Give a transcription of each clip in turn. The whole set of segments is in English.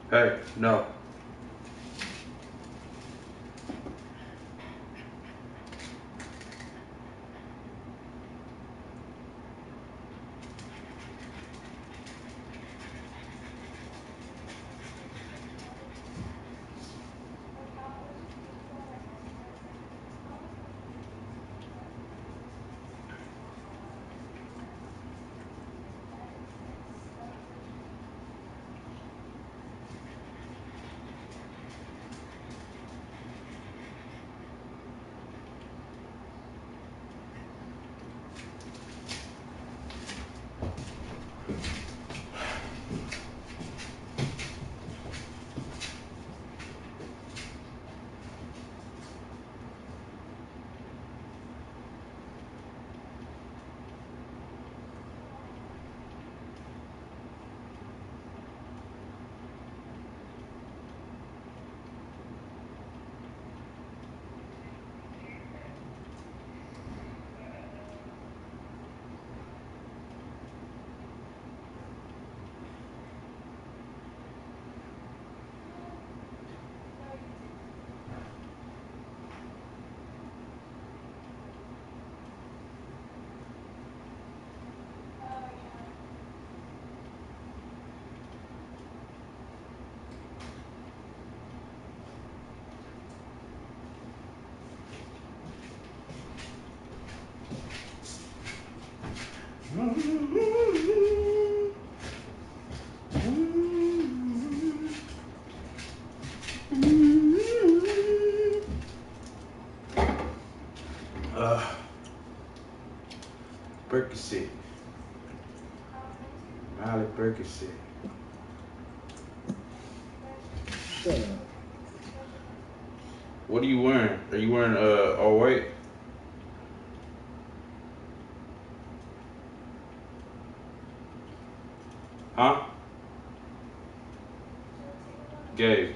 Hey, no. Percocet. Molly Percocet. What are you wearing? Are you wearing all white? Huh? Gabe.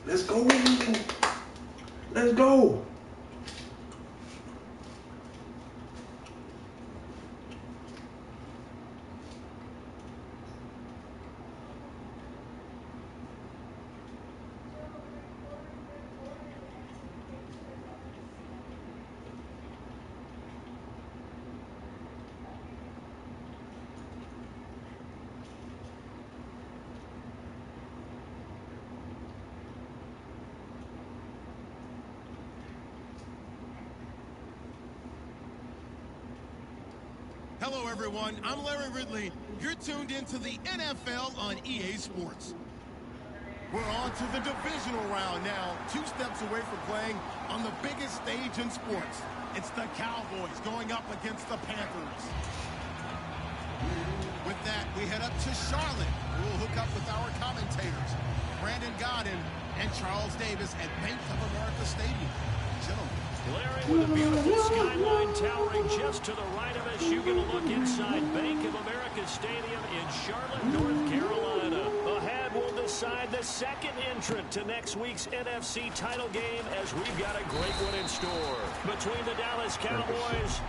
Let's go. Let's go. Hello, everyone. I'm Larry Ridley. You're tuned into the NFL on EA Sports. We're on to the divisional round now, 2 steps away from playing on the biggest stage in sports. It's the Cowboys going up against the Panthers. With that, we head up to Charlotte. We'll hook up with our commentators, Brandon Godden and Charles Davis at Bank of America Stadium. Gentlemen. Larry, with a beautiful skyline towering just to the right of us, you get a look inside Bank of America Stadium in Charlotte, North Carolina. Ahead, we'll decide the second entrant to next week's NFC title game, as we've got a great one in store between the Dallas Cowboys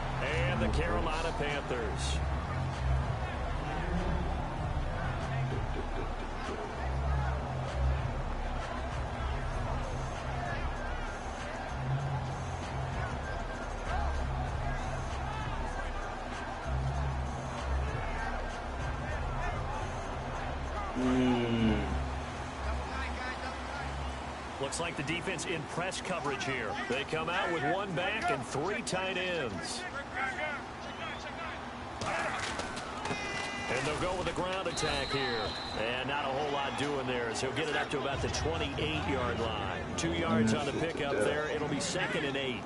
and the Carolina Panthers. Looks like the defense in press coverage here. They come out with 1 back and 3 tight ends. And they'll go with a ground attack here. And not a whole lot doing there, as he'll get it up to about the 28-yard line. 2 yards on the pickup there. It'll be 2nd and 8.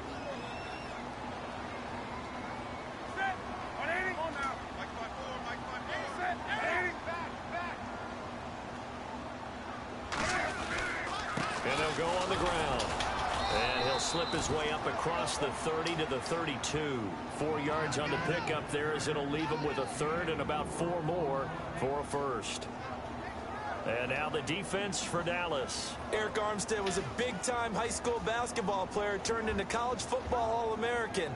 And they'll go on the ground. And he'll slip his way up across the 30 to the 32. 4 yards on the pickup there, as it'll leave him with a 3rd and about 4 more for a first. And now the defense for Dallas. Eric Armstead was a big-time high school basketball player turned into college football All-American.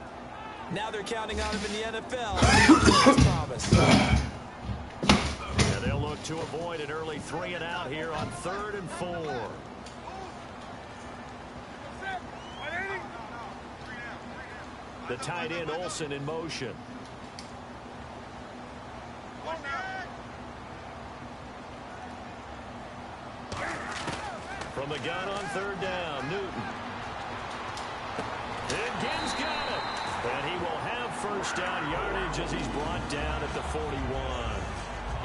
Now they're counting on him in the NFL. Promise. And they'll look to avoid an early 3-and-out here on 3rd and 4. The tight end Olsen in motion. From the gun on 3rd down, Newton. And Gibbs got it. And he will have first down yardage as he's brought down at the 41.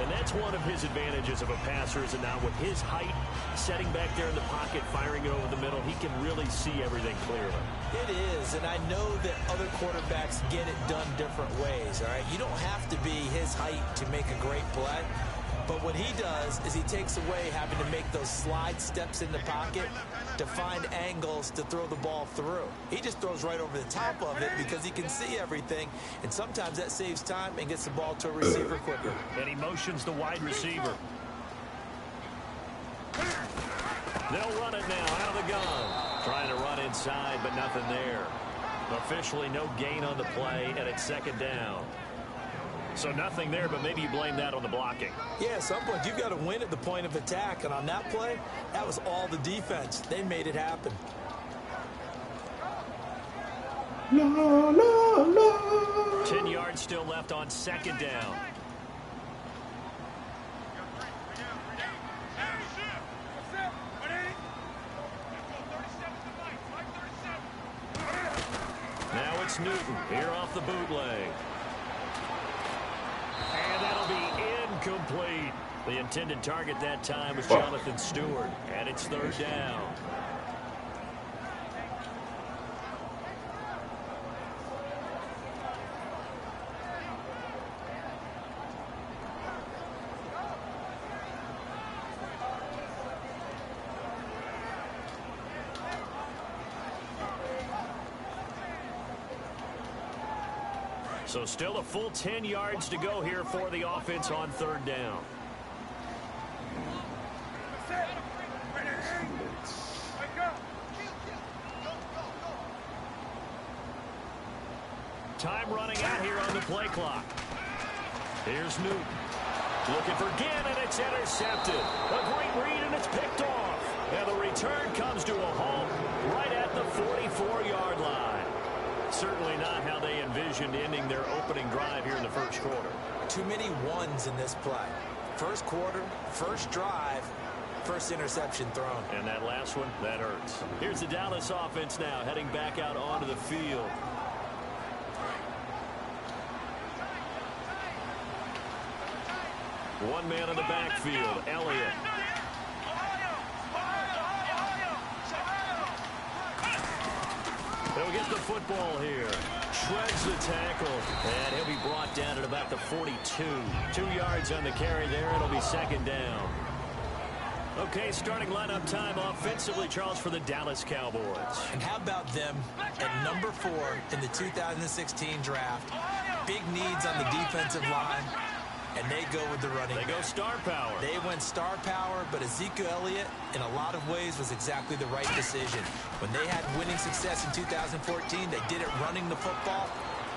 And that's one of his advantages of a passer, is that now with his height, setting back there in the pocket, firing it over the middle, he can really see everything clearly. It is, and I know that other quarterbacks get it done different ways, all right? You don't have to be his height to make a great play. But what he does is he takes away having to make those slide steps in the pocket to find angles to throw the ball through. He just throws right over the top of it because he can see everything, and sometimes that saves time and gets the ball to a receiver quicker. And he motions the wide receiver. They'll run it now out of the gun. Trying to run inside, but nothing there. Officially no gain on the play, and it's 2nd down. So nothing there, but maybe you blame that on the blocking. Yeah, at some point you've got to win at the point of attack, and on that play, that was all the defense. They made it happen. La, la, la. 10 yards still left on 2nd down. Now it's Newton here off the bootleg. And that'll be incomplete. The intended target that time was Jonathan Stewart, and it's 3rd down. So still a full 10 yards to go here for the offense on 3rd down. Time running out here on the play clock. Here's Newton. Looking for Ginn, and it's intercepted. A great read, and it's picked off. And the return comes to a halt right at the 44-yard line. Certainly not how they envisioned ending their opening drive here in the 1st quarter. Too many ones in this play. 1st quarter, 1st drive, 1st interception thrown. And that last one, that hurts. Here's the Dallas offense now heading back out onto the field. One man in the backfield, Elliott. He'll get the football here. Shreds the tackle. And he'll be brought down at about the 42. 2 yards on the carry there. It'll be 2nd down. Okay, starting lineup time offensively, Charles, for the Dallas Cowboys. And how about them at number 4 in the 2016 draft? Big needs on the defensive line. And they go with the running back. They go star power. They went star power, but Ezekiel Elliott, in a lot of ways, was exactly the right decision. When they had winning success in 2014, they did it running the football.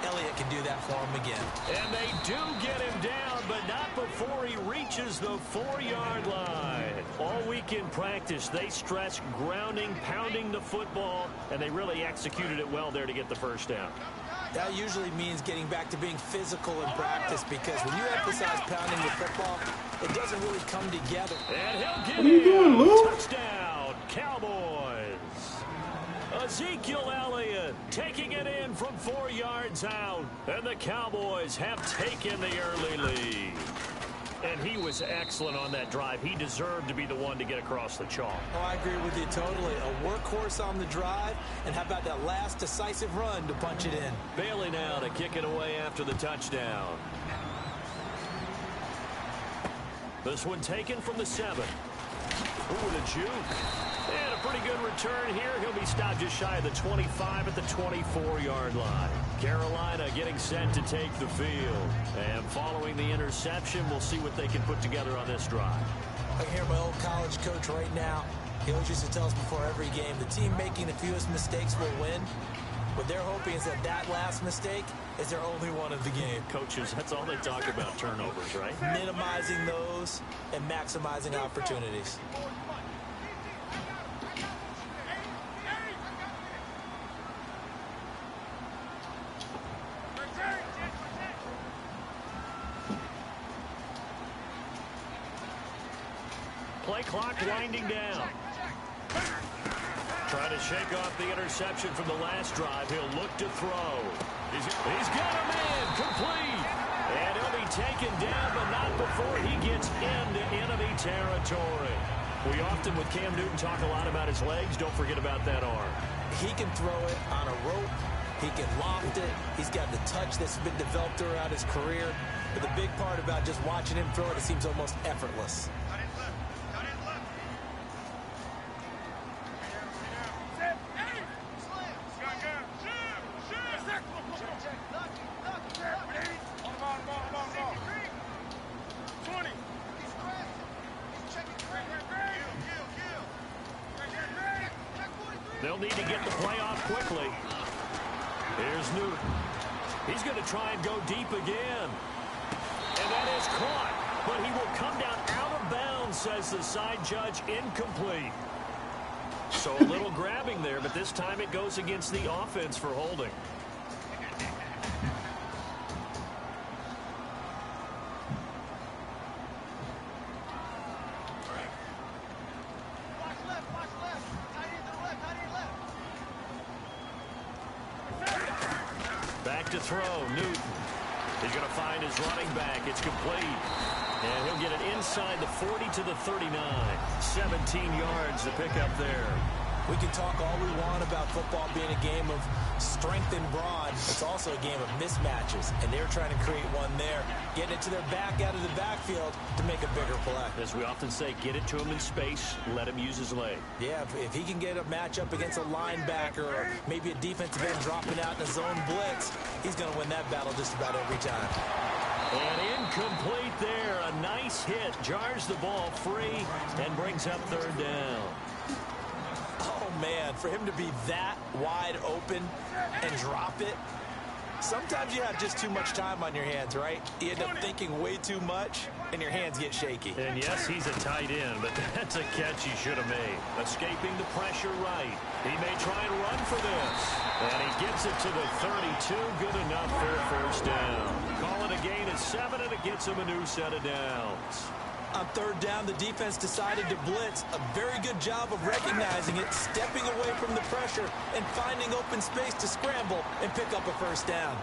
Elliott can do that for them again. And they do get him down, but not before he reaches the 4-yard line. All week in practice, they stressed grounding, pounding the football, and they really executed it well there to get the 1st down. That usually means getting back to being physical in practice, because when you emphasize pounding the football, it doesn't really come together. And he'll get What are you doing, Lou? Touchdown, Cowboys. Ezekiel Elliott taking it in from 4 yards out. And the Cowboys have taken the early lead. And he was excellent on that drive. He deserved to be the one to get across the chalk. Oh, I agree with you totally. A workhorse on the drive, and how about that last decisive run to punch it in? Bailey now to kick it away after the touchdown. This one taken from the 7. Ooh, the juke. And a pretty good return here. He'll be stopped just shy of the 25 at the 24-yard line. Carolina getting set to take the field. And following the interception, we'll see what they can put together on this drive. I can hear my old college coach right now. He always used to tell us before every game, the team making the fewest mistakes will win. What they're hoping is that last mistake is their only one of the game. Coaches, that's all they talk about, turnovers, right? Minimizing those and maximizing opportunities. Play clock winding down. Trying to shake off the interception from the last drive. He'll look to throw. He's got a man complete. And he'll be taken down, but not before he gets into enemy territory. We often, with Cam Newton, talk a lot about his legs. Don't forget about that arm. He can throw it on a rope. He can loft it. He's got the touch that's been developed throughout his career. But the big part about just watching him throw it, it seems almost effortless. They'll need to get the play off quickly. Here's Newton. He's going to try and go deep again. And that is caught. But he will come down out of bounds, says the side judge. Incomplete. So a little grabbing there, but this time it goes against the offense for holding. Back to throw, Newton. He's going to find his running back. It's complete. And he'll get it inside the 40 to the 39. 17 yards to pick up there. We can talk all we want about football being a game of strength and brawn. It's also a game of mismatches, and they're trying to create one there, getting it to their back out of the backfield to make a bigger play. As we often say, get it to him in space, let him use his leg. Yeah, if he can get a matchup against a linebacker or maybe a defensive end dropping out in a zone blitz, he's going to win that battle just about every time. And incomplete there. A nice hit. Jars the ball free and brings up third down. Oh, man, for him to be that wide open and drop it, sometimes you have just too much time on your hands, right? You end up thinking way too much, and your hands get shaky. And yes, he's a tight end, but that's a catch he should have made. Escaping the pressure right. He may try and run for this. And he gets it to the 32. Good enough for a first down. Call it a gain of 7, and it gets him a new set of downs. On third down, the defense decided to blitz. A very good job of recognizing it, stepping away from the pressure, and finding open space to scramble and pick up a first down.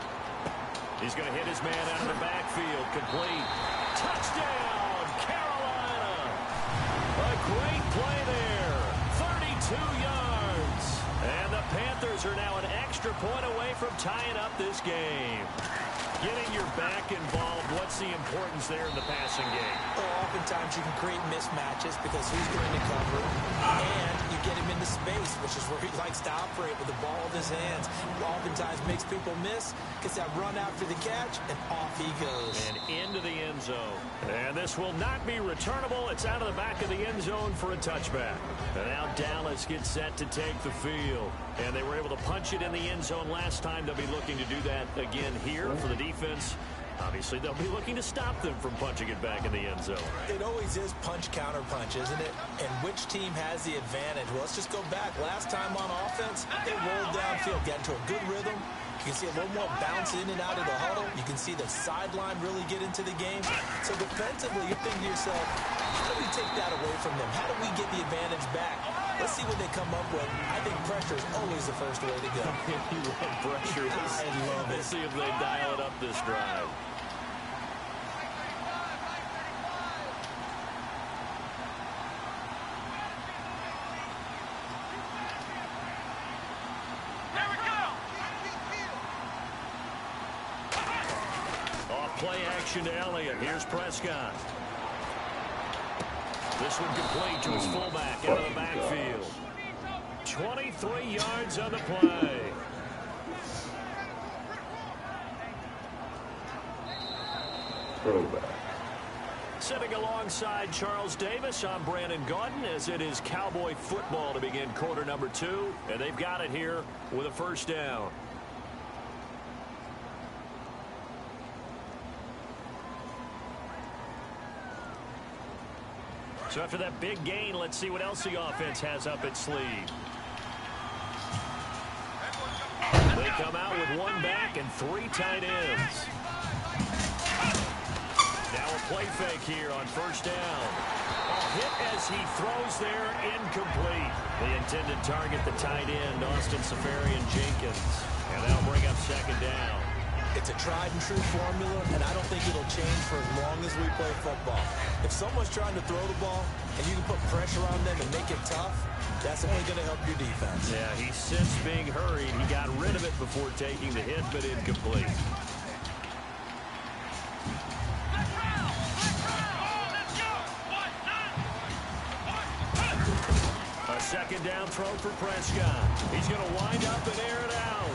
He's going to hit his man out of the backfield. Complete. Touchdown, Carolina. A great play there. 32 yards. And the Panthers are now an extra point away from tying up this game. Getting your back involved, what's the importance there in the passing game? Well, oftentimes you can create mismatches because who's going to cover, and you get him into space, which is where he likes to operate with the ball in his hands. Oftentimes makes people miss, gets that run after the catch, and off he goes. And into the end zone. And this will not be returnable. It's out of the back of the end zone for a touchback. And now Dallas gets set to take the field. And they were able to punch it in the end zone last time. They'll be looking to do that again here for the defense. Obviously, they'll be looking to stop them from punching it back in the end zone. It always is punch-counter-punch, isn't it? And which team has the advantage? Well, let's just go back. Last time on offense, they rolled downfield, got into a good rhythm. You can see a little more bounce in and out of the huddle. You can see the sideline really get into the game. So defensively, you're thinking to yourself, how do we take that away from them? How do we get the advantage back? Let's see what they come up with. I think pressure is always the first way to go. You love pressure. I love it. Let's see if they dial it up this drive. Play action to Elliott. Here's Prescott. This one complete to his fullback out of the backfield. 23 yards on the play. Sitting alongside Charles Davis, I'm Brandon Gaudin, as it is Cowboy football to begin quarter number 2. And they've got it here with a first down. So after that big gain, let's see what else the offense has up its sleeve. They come out with one back and 3 tight ends. Now a play fake here on first down. A hit as he throws there, incomplete. The intended target, the tight end, Austin Safarian-Jenkins. And that'll bring up second down. It's a tried-and-true formula, and I don't think it'll change for as long as we play football. If someone's trying to throw the ball and you can put pressure on them and make it tough, that's only going to help your defense. Yeah, he sensed being hurried. He got rid of it before taking the hit, but incomplete. A second down throw for Prescott. He's going to wind up and air it out.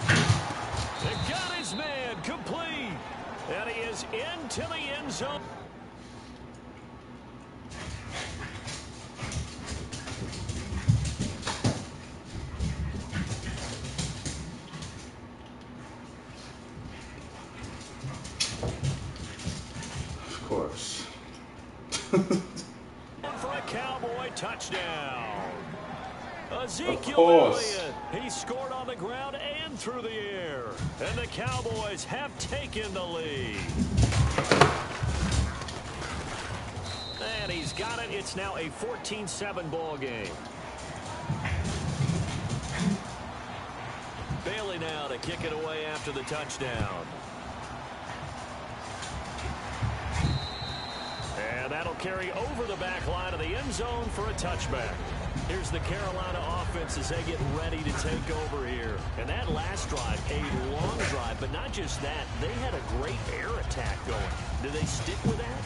They got his man complete. And he is into the end zone. Of course. For a Cowboy touchdown. Ezekiel Elliott. He scored on the ground and through the air. And the Cowboys have taken the lead. And he's got it. It's now a 14-7 ball game. Bailey now to kick it away after the touchdown. And that'll carry over the back line of the end zone for a touchback. Here's the Carolina offense as they get ready to take over here. And that last drive, a long drive, but not just that. They had a great air attack going. Do they stick with that?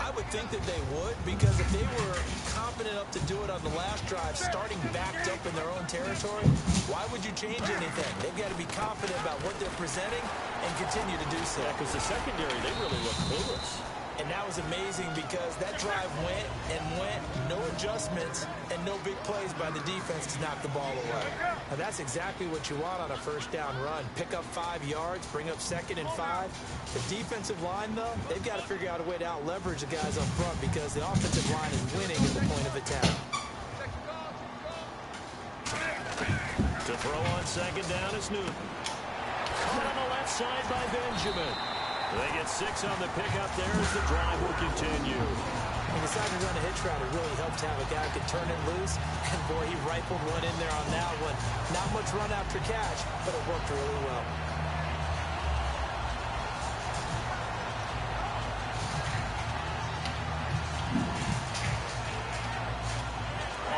I would think that they would, because if they were confident enough to do it on the last drive, starting backed up in their own territory, why would you change anything? They've got to be confident about what they're presenting and continue to do so. Yeah, because the secondary, they really look clueless. And that was amazing because that drive went and went, no adjustments, and no big plays by the defense to knock the ball away. And that's exactly what you want on a first down run. Pick up 5 yards, bring up 2nd and 5. The defensive line, though, they've got to figure out a way to out-leverage the guys up front because the offensive line is winning at the point of attack. To throw on second down is Newton. Caught on the left side by Benjamin. They get 6 on the pickup there as the drive will continue. He decided to run a hitch route. It really helped to have a guy who could turn it loose. And, boy, he rifled one in there on that one. Not much run after catch, but it worked really well.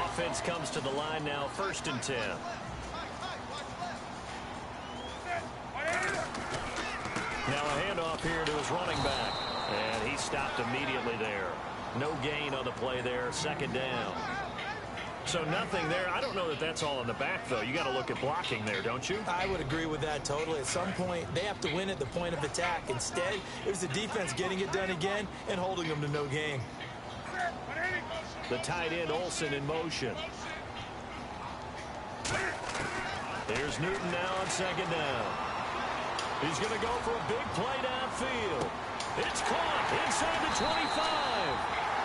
Offense comes to the line now, 1st and 10. Now a handoff here to his running back. And he stopped immediately there. No gain on the play there, 2nd down. So nothing there. I don't know that that's all in the back, though. You got to look at blocking there, don't you? I would agree with that totally. At some point, they have to win at the point of attack. Instead, it was the defense getting it done again and holding them to no gain. The tight end, Olsen, in motion. There's Newton now on 2nd down. He's going to go for a big play downfield. It's caught inside the 25.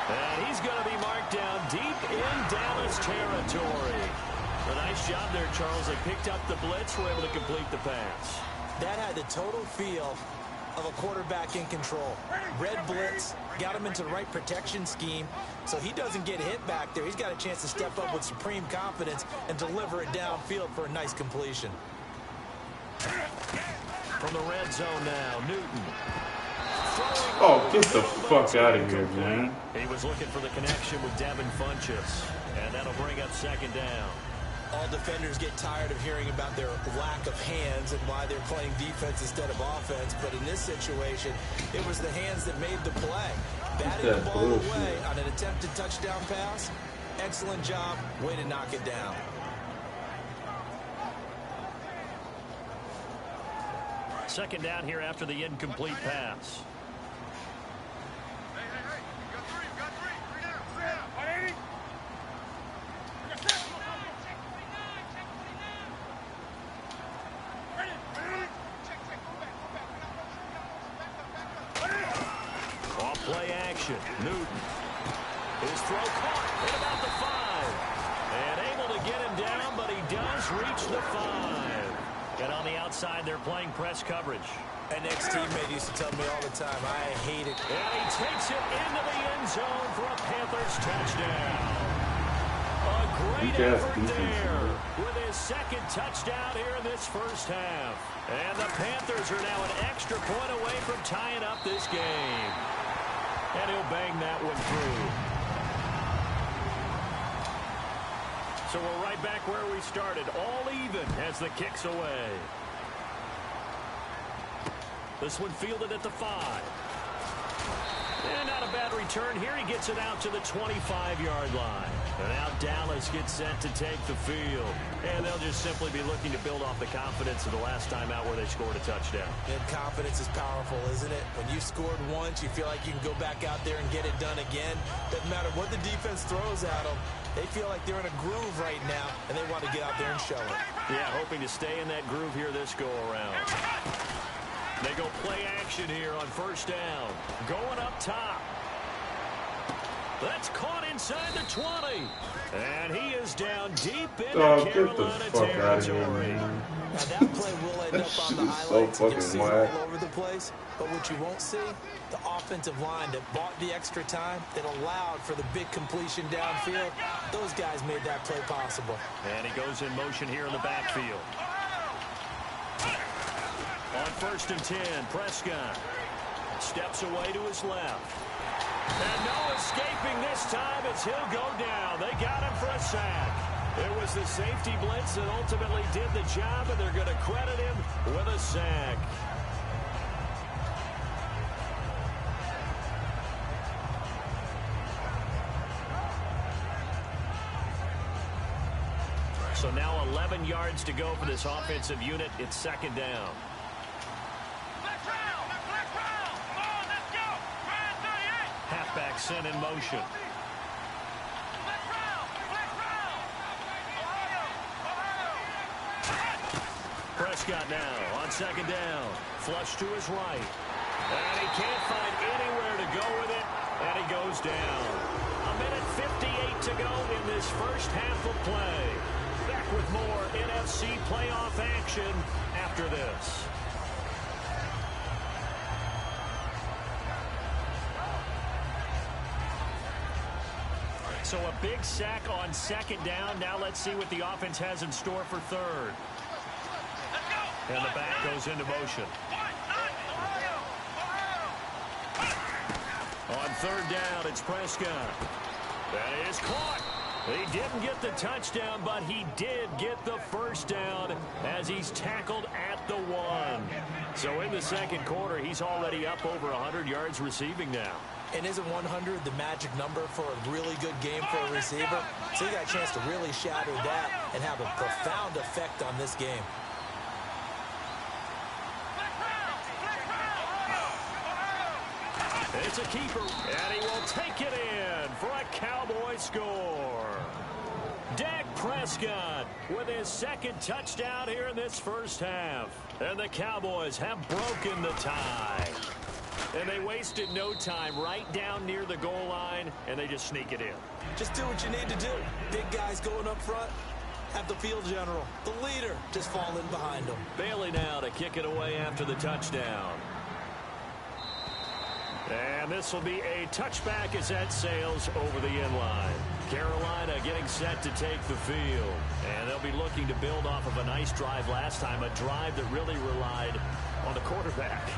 And he's going to be marked down deep in Dallas territory. A nice job there, Charles. They picked up the blitz, were able to complete the pass. That had the total feel of a quarterback in control. Red blitz, got him into the right protection scheme, so he doesn't get hit back there. He's got a chance to step up with supreme confidence and deliver it downfield for a nice completion. From the red zone now, Newton. Oh, get the fuck out of here, man. He was looking for the connection with Devin Funchess, and that'll bring up 2nd down. All defenders get tired of hearing about their lack of hands and why they're playing defense instead of offense, but in this situation, it was the hands that made the play. Batted the ball away on an attempted touchdown pass. Excellent job. Way to knock it down. Second down here after the incomplete pass. action. Newton. His throw caught at about the 5. And able to get him down, but he does reach the 5. And on the outside, they're playing press coverage. An ex-teammate used to tell me all the time, I hate it. And he takes it into the end zone for a Panthers touchdown. A great effort there with his second touchdown here in this first half. And the Panthers are now an extra point away from tying up this game. And he'll bang that one through. So we're right back where we started, all even as the kick's away. This one fielded at the 5. And not a bad return here. He gets it out to the 25-yard line. And now Dallas gets set to take the field. And they'll just simply be looking to build off the confidence of the last time out where they scored a touchdown. And confidence is powerful, isn't it? When you scored once, you feel like you can go back out there and get it done again. Doesn't matter what the defense throws at them. They feel like they're in a groove right now, and they want to get out there and show it. Yeah, hoping to stay in that groove here this go-around. They go play action here on first down. Going up top. That's caught inside the 20. And he is down deep into Carolina territory. Now that play will end up on the highlights. You'll see it all over the place. But what you won't see, the offensive line that bought the extra time, that allowed for the big completion downfield, those guys made that play possible. And he goes in motion here in the backfield. On 1st and 10, Prescott steps away to his left. And no escaping this time as he'll go down. They got him for a sack. It was the safety blitz that ultimately did the job, and they're going to credit him with a sack. So now 11 yards to go for this offensive unit. It's second down. Halfback sent in motion. Prescott now on second down. Flush to his right. And he can't find anywhere to go with it. And he goes down. 1:58 to go in this first half of play. Back with more NFC playoff action after this. So a big sack on second down. Now let's see what the offense has in store for third. And the back goes into motion. On third down, it's Prescott. That is caught. He didn't get the touchdown, but he did get the first down as he's tackled at the 1. So in the second quarter, he's already up over 100 yards receiving now. And isn't 100 the magic number for a really good game for a receiver? So he got a chance to really shatter that and have a profound effect on this game. It's a keeper, and he will take it in for a Cowboy score. Dak Prescott with his second touchdown here in this first half. And the Cowboys have broken the tie. And they wasted no time right down near the goal line, and they just sneak it in. Just do what you need to do. Big guys going up front. Have the field general, the leader, just fall in behind them. Bailey now to kick it away after the touchdown. And this will be a touchback as that sails over the end line. Carolina getting set to take the field. And they'll be looking to build off of a nice drive last time, a drive that really relied on the quarterback.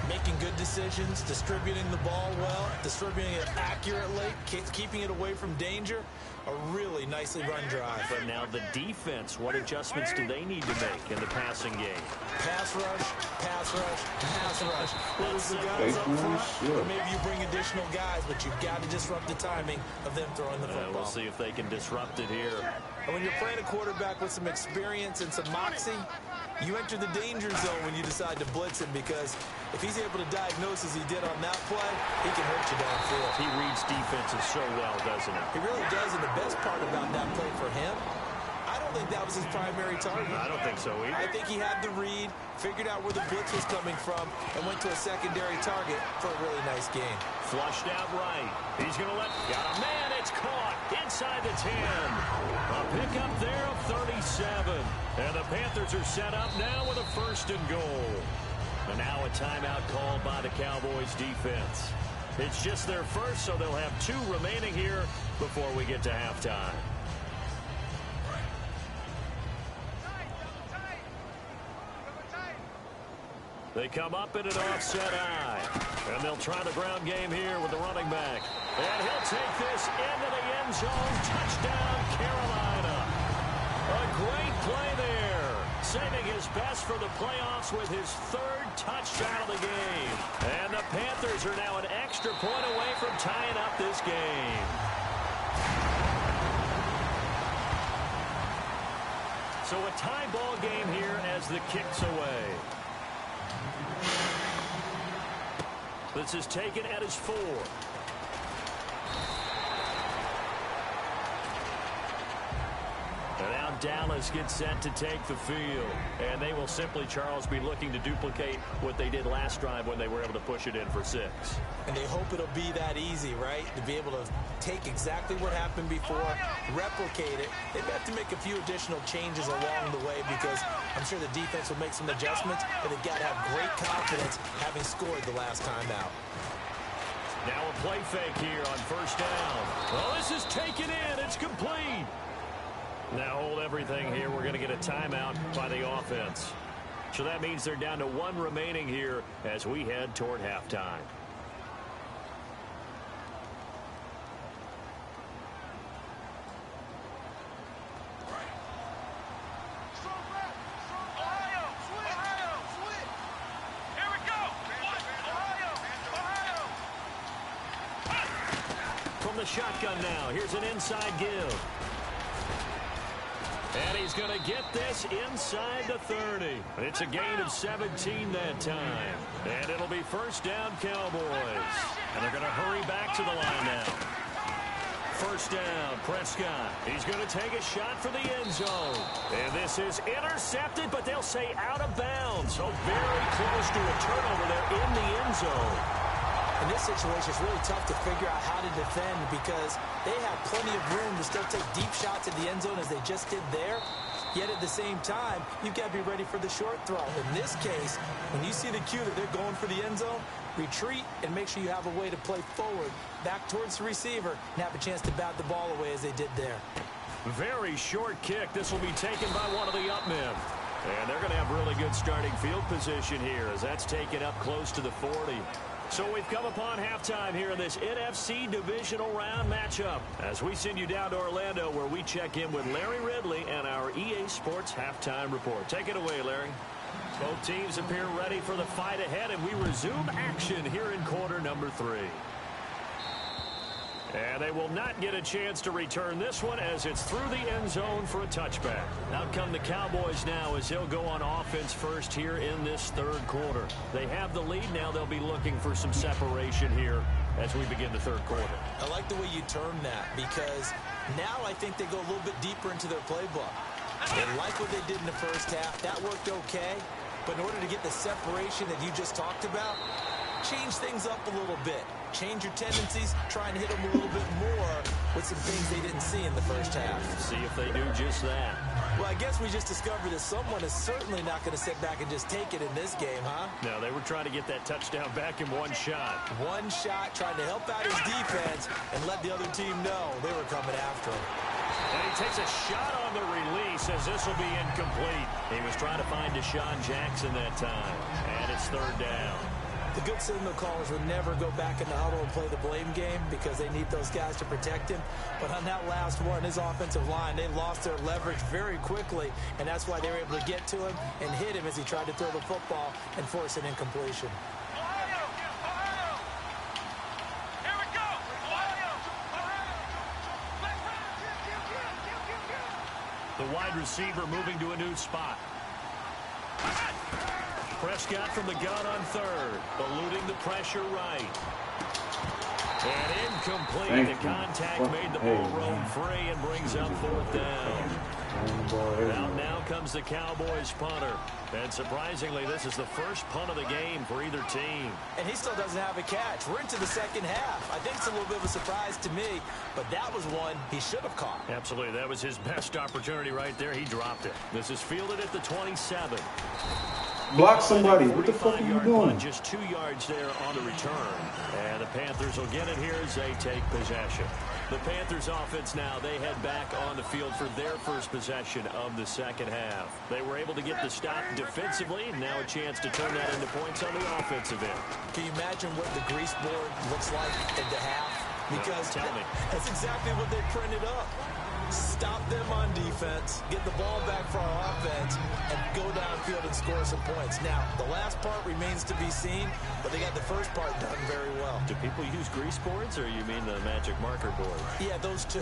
Making good decisions, distributing the ball well, distributing it accurately, keeping it away from danger. A really nicely run drive. But now the defense, what adjustments do they need to make in the passing game? Pass rush, pass rush, pass rush. Whether it's the guys up front, or maybe you bring additional guys, but you've got to disrupt the timing of them throwing the football. We'll see if they can disrupt it here. And when you're playing a quarterback with some experience and some moxie, you enter the danger zone when you decide to blitz him, because if he's able to diagnose as he did on that play, he can hurt you downfield. He reads defenses so well, doesn't he? He really does, and the best part about that play for him, I don't don't think that was his primary target. I don't think so either. I think he had the read, figured out where the blitz was coming from, and went to a secondary target for a really nice gain. Flushed out right. He's going to got a man. It's caught inside the 10. A pickup there of 37. And the Panthers are set up now with a 1st and goal. And now a timeout called by the Cowboys defense. It's just their first, so they'll have 2 remaining here before we get to halftime. They come up in an offset eye. And they'll try the ground game here with the running back. And he'll take this into the end zone. Touchdown, Carolina. A great play there. Saving his best for the playoffs with his 3rd touchdown of the game. And the Panthers are now an extra point away from tying up this game. So a tie ball game here as the kick's away. This is taken at his 4. And now Dallas gets set to take the field. And they will simply, Charles, be looking to duplicate what they did last drive when they were able to push it in for 6. And they hope it'll be that easy, right? To be able to take exactly what happened before, replicate it. They have to make a few additional changes along the way because I'm sure the defense will make some adjustments, but they've got to have great confidence having scored the last time out. Now a play fake here on 1st down. Well, this is taken in. It's complete. Now hold everything here. We're going to get a timeout by the offense. So that means they're down to 1 remaining here as we head toward halftime. From the shotgun now, here's an inside give. And he's going to get this inside the 30. It's a gain of 17 that time. And it'll be 1st down, Cowboys. And they're going to hurry back to the line now. 1st down, Prescott. He's going to take a shot for the end zone. And this is intercepted, but they'll say out of bounds. So very close to a turnover there in the end zone. In this situation, it's really tough to figure out how to defend because they have plenty of room to still take deep shots at the end zone as they just did there. Yet at the same time, you've got to be ready for the short throw. In this case, when you see the cue that they're going for the end zone, retreat and make sure you have a way to play forward, back towards the receiver, and have a chance to bat the ball away as they did there. Very short kick. This will be taken by one of the up men. And they're going to have really good starting field position here as that's taken up close to the 40. So we've come upon halftime here in this NFC divisional round matchup as we send you down to Orlando where we check in with Larry Ridley and our EA Sports halftime report. Take it away, Larry. Both teams appear ready for the fight ahead, and we resume action here in quarter number 3. And they will not get a chance to return this one as it's through the end zone for a touchback. Out come the Cowboys now as they'll go on offense first here in this 3rd quarter. They have the lead now. They'll be looking for some separation here as we begin the 3rd quarter. I like the way you term that because now I think they go a little bit deeper into their playbook. They like what they did in the 1st half. That worked okay. But in order to get the separation that you just talked about, change things up a little bit. Change your tendencies, try and hit them a little bit more with some things they didn't see in the 1st half. See if they do just that. Well, I guess we just discovered that someone is certainly not going to sit back and just take it in this game, huh? No, they were trying to get that touchdown back in one shot. One shot, trying to help out his defense and let the other team know they were coming after him. And he takes a shot on the release as this will be incomplete. He was trying to find Deshaun Jackson that time. And it's 3rd down. The good signal callers would never go back in the huddle and play the blame game because they need those guys to protect him. But on that last one, his offensive line, they lost their leverage very quickly, and that's why they were able to get to him and hit him as he tried to throw the football and force an incompletion. The wide receiver moving to a new spot. Prescott from the gun on 3rd, eluding the pressure right. And incomplete. The contact made the ball roam free and brings up 4th down. Out now comes the Cowboys punter. And surprisingly, this is the first punt of the game for either team. And he still doesn't have a catch. We're into the second half. I think it's a little bit of a surprise to me, but that was one he should have caught. Absolutely. That was his best opportunity right there. He dropped it. This is fielded at the 27. Block somebody. What the fuck are you doing? Just 2 yards there on the return. And the Panthers will get it here as they take possession. The Panthers offense now, they head back on the field for their first possession of the second half. They were able to get the stop defensively. Now a chance to turn that into points on the offensive end. Can you imagine what the grease board looks like at the half? Because tell me. That's exactly what they printed up. Stop them on defense, get the ball back for our offense, and go downfield and score some points. Now, the last part remains to be seen, but they got the first part done very well. Do people use grease boards, or you mean the magic marker board? Yeah, those two.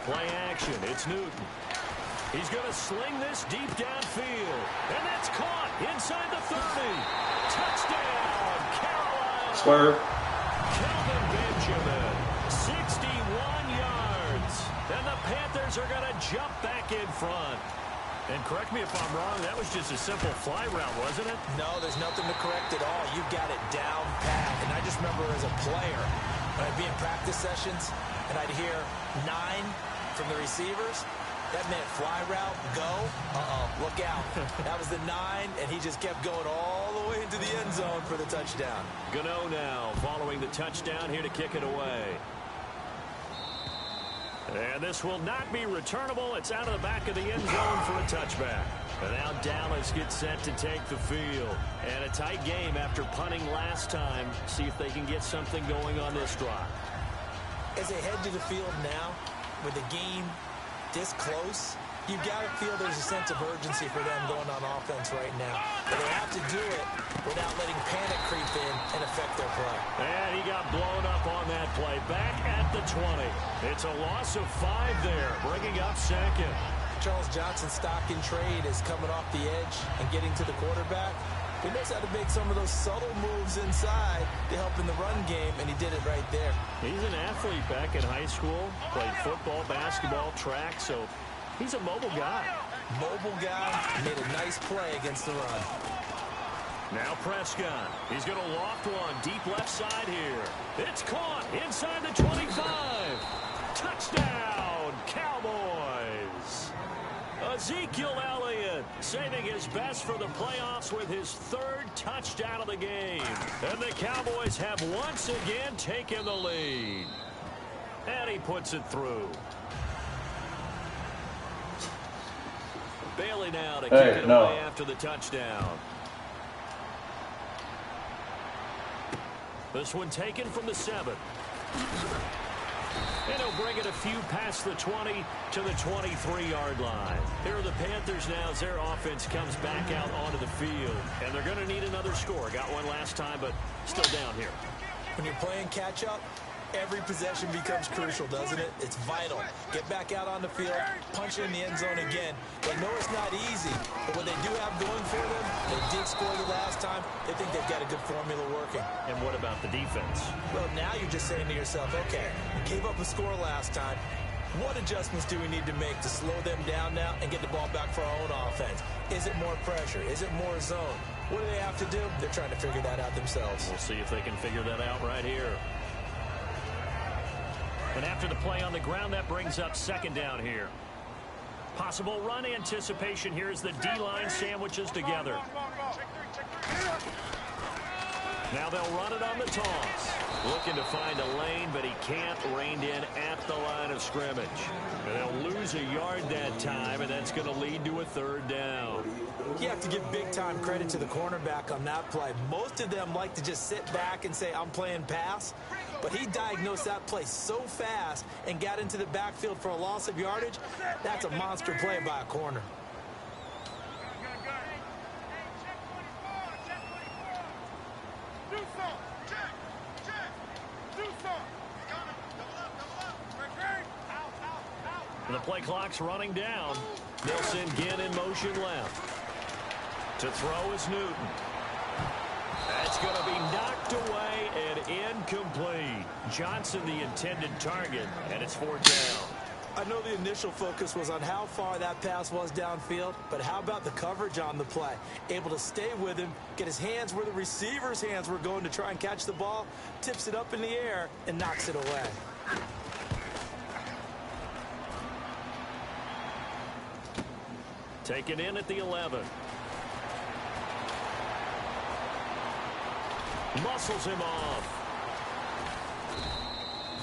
Play action. It's Newton. He's going to sling this deep downfield. And that's caught inside the 30. Touchdown, Carolina. Swerve. Kelvin Benjamin, 61 yards. And the Panthers are going to jump back in front. And correct me if I'm wrong, that was just a simple fly route, wasn't it? No, there's nothing to correct at all. You got it down pat. And I just remember as a player, when I'd be in practice sessions, and I'd hear 9 from the receivers. That meant fly route, go, look out. That was the 9, and he just kept going all the way into the end zone for the touchdown. Gano now following the touchdown here to kick it away. And this will not be returnable. It's out of the back of the end zone for a touchback. And now Dallas gets set to take the field. And a tight game after punting last time. See if they can get something going on this drive. As they head to the field now, with the game this close, you've got to feel there's a sense of urgency for them going on offense right now. But they have to do it without letting panic creep in and affect their play. And he got blown up on that play. Back at the 20. It's a loss of 5 there, bringing up second. Charles Johnson's stock in trade is coming off the edge and getting to the quarterback. He knows how to make some of those subtle moves inside to help in the run game, and he did it right there. He's an athlete back in high school, played football, basketball, track, so he's a mobile guy. Mobile guy, made a nice play against the run. Now Prescott. He's going to loft one deep left side here. It's caught inside the 25. Touchdown, Cowboys. Ezekiel Elliott saving his best for the playoffs with his 3rd touchdown of the game. And the Cowboys have once again taken the lead. And he puts it through. Bailey now to kick it away after the touchdown. This one taken from the 7. And he'll bring it a few past the 20 to the 23-yard line. Here are the Panthers now as their offense comes back out onto the field. And they're going to need another score. Got one last time, but still down here. When you're playing catch-up, every possession becomes crucial, doesn't it? It's vital. Get back out on the field, punch it in the end zone again. They know it's not easy, but what they do have going for them, they did score the last time. They think they've got a good formula working. And what about the defense? Well, now you're just saying to yourself, okay, we gave up a score last time. What adjustments do we need to make to slow them down now and get the ball back for our own offense? Is it more pressure? Is it more zone? What do they have to do? They're trying to figure that out themselves. We'll see if they can figure that out right here. And after the play on the ground, that brings up 2nd down here. Possible run anticipation here as the D-line sandwiches together. Now they'll run it on the toss. Looking to find a lane, but he can't. Reined in at the line of scrimmage. And they'll lose a yard that time, and that's going to lead to a 3rd down. You have to give big-time credit to the cornerback on that play. Most of them like to just sit back and say, I'm playing pass. But he diagnosed that play so fast and got into the backfield for a loss of yardage. That's a monster play by a corner. The play clock's running down. They'll send Ginn in motion left. To throw is Newton. That's going to be knocked away and incomplete. Johnson the intended target, and it's 4th down. I know the initial focus was on how far that pass was downfield, but how about the coverage on the play? Able to stay with him, get his hands where the receiver's hands were going to try and catch the ball, tips it up in the air, and knocks it away. Taken in at the 11. Muscles him off.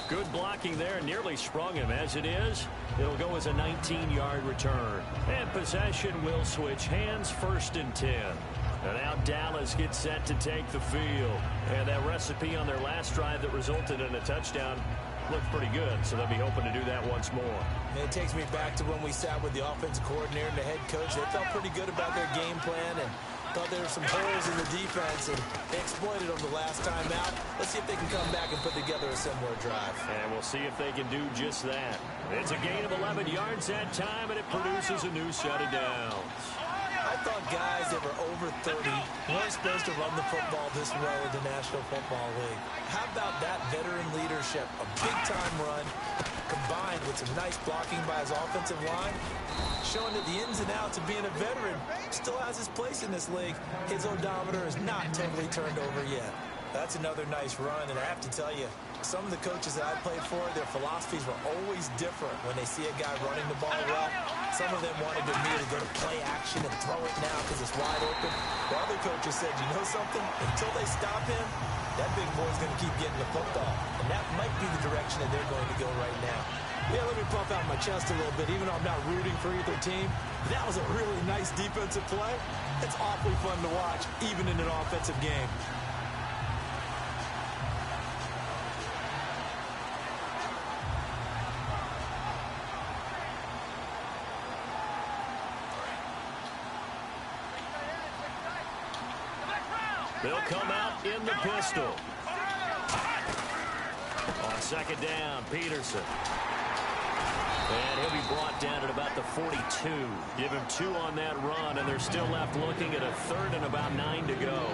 Good blocking there, nearly sprung him. As it is, it'll go as a 19-yard return. And possession will switch hands, 1st and 10. And now Dallas gets set to take the field. And that recipe on their last drive that resulted in a touchdown looked pretty good, so they'll be hoping to do that once more. And it takes me back to when we sat with the offensive coordinator and the head coach. They felt pretty good about their game plan and thought there were some holes in the defense, and they exploited them the last time out. Let's see if they can come back and put together a similar drive. And we'll see if they can do just that. It's a gain of 11 yards that time, and it produces a new set of downs. I thought guys that were over 30 weren't supposed to run the football this well in the National Football League. How about that veteran leadership? A big-time run combined with some nice blocking by his offensive line, showing that the ins and outs of being a veteran still has his place in this league. His odometer is not totally turned over yet. That's another nice run, and I have to tell you, some of the coaches that I played for, their philosophies were always different when they see a guy running the ball well. Some of them wanted to immediately go to play action and throw it now because it's wide open. The other coaches said, you know something? Until they stop him, that big boy's going to keep getting the football. And that might be the direction that they're going to go right now. Yeah, let me puff out my chest a little bit, even though I'm not rooting for either team. That was a really nice defensive play. It's awfully fun to watch, even in an offensive game. They'll come out in the pistol. On 2nd down, Peterson. And he'll be brought down at about the 42. Give him 2 on that run, and they're still left looking at a 3rd and about 9 to go.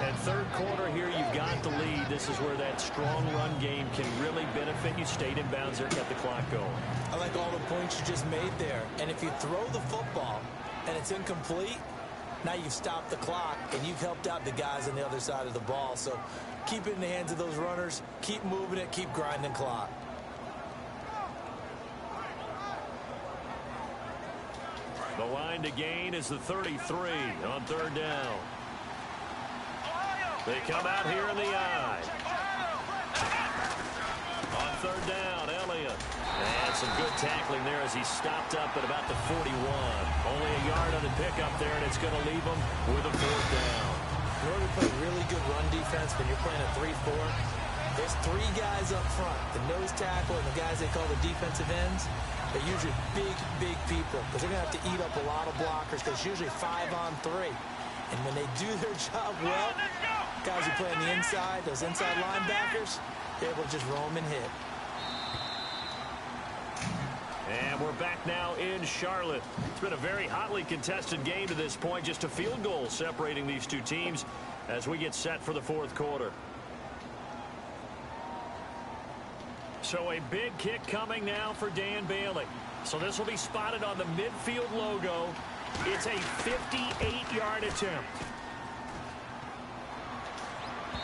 And 3rd quarter here, you've got the lead. This is where that strong run game can really benefit you. Stayed in bounds there, kept the clock going. I like all the points you just made there. And if you throw the football and it's incomplete, now you've stopped the clock, and you've helped out the guys on the other side of the ball. So keep it in the hands of those runners. Keep moving it. Keep grinding clock. The line to gain is the 33 on 3rd down. They come out here in the eye. On 3rd down, Elliott. And some good tackling there as he stopped up at about the 41. Only a yard on the pickup there, and it's going to leave him with a 4th down. In order to play really good run defense when you're playing a 3-4, there's 3 guys up front, the nose tackle and the guys they call the defensive ends. They're usually big people because they're going to have to eat up a lot of blockers because it's usually 5 on 3. And when they do their job well, guys who play on the inside, those inside linebackers, they're able to just roam and hit. And we're back now in Charlotte. It's been a very hotly contested game to this point. Just a field goal separating these two teams as we get set for the 4th quarter. So a big kick coming now for Dan Bailey. So this will be spotted on the midfield logo. It's a 58-yard attempt.